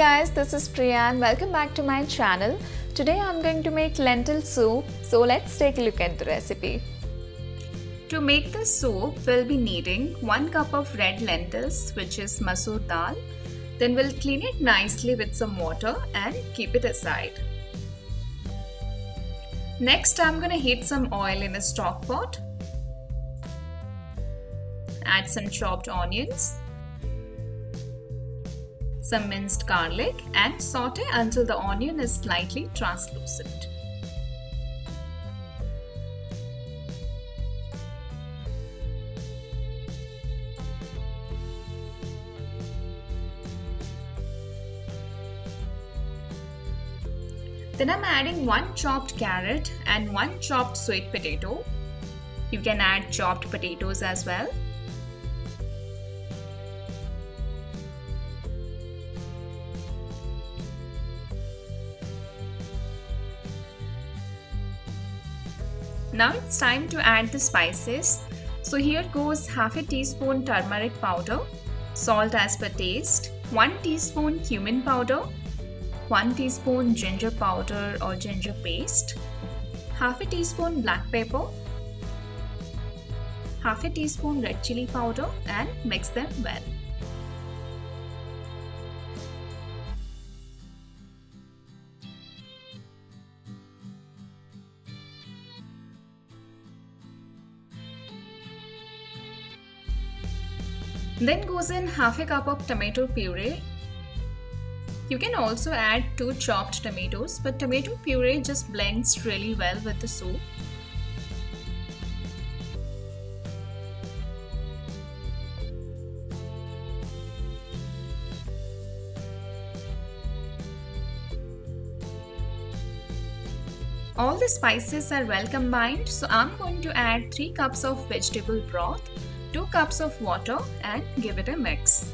guys, this is Priya and welcome back to my channel. Today I'm going to make lentil soup, so let's take a look at the recipe. To make the soup, we'll be needing 1 cup of red lentils, which is Masoor dal. Then we'll clean it nicely with some water and keep it aside. Next, I'm going to heat some oil in a stock pot. Add some chopped onions, some minced garlic, and saute until the onion is slightly translucent. Then I'm adding 1 chopped carrot and 1 chopped sweet potato. You can add chopped potatoes as well. Now it's time to add the spices. So here goes half a teaspoon turmeric powder, salt as per taste, 1 teaspoon cumin powder, 1 teaspoon ginger powder or ginger paste, half a teaspoon black pepper, half a teaspoon red chili powder, and mix them well. Then goes in half a cup of tomato puree. You can also add 2 chopped tomatoes, but tomato puree just blends really well with the soup. All the spices are well combined, so I'm going to add 3 cups of vegetable broth, 2 cups of water, and give it a mix.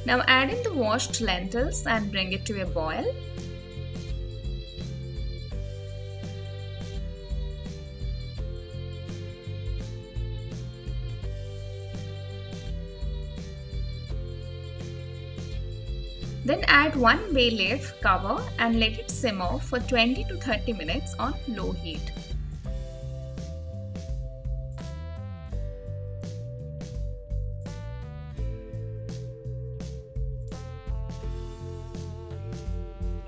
Now add in the washed lentils and bring it to a boil. Then add 1 bay leaf, cover, and let it simmer for 20 to 30 minutes on low heat.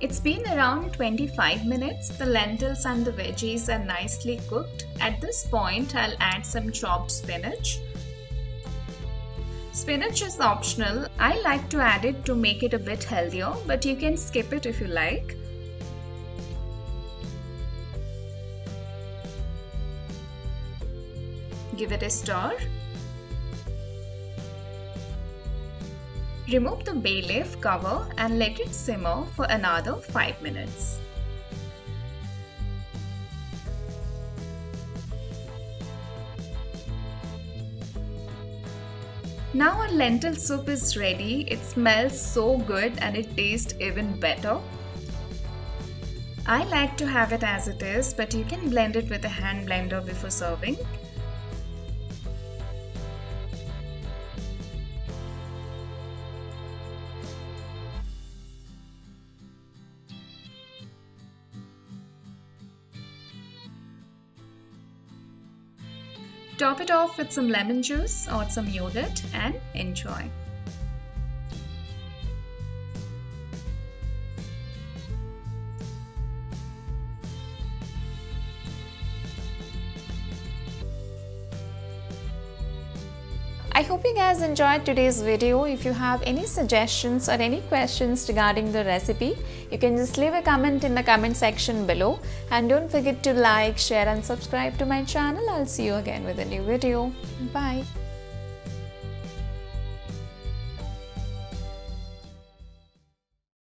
It's been around 25 minutes. The lentils and the veggies are nicely cooked. At this point, I'll add some chopped spinach. Spinach is optional. I like to add it to make it a bit healthier, but you can skip it if you like. Give it a stir. Remove the bay leaf, cover, and let it simmer for another 5 minutes. Now our lentil soup is ready. It smells so good and it tastes even better. I like to have it as it is, but you can blend it with a hand blender before serving. Top it off with some lemon juice or some yogurt and enjoy. I hope you guys enjoyed today's video. If you have any suggestions or any questions regarding the recipe, you can just leave a comment in the comment section below. And don't forget to like, share and subscribe to my channel. I'll see you again with a new video. Bye.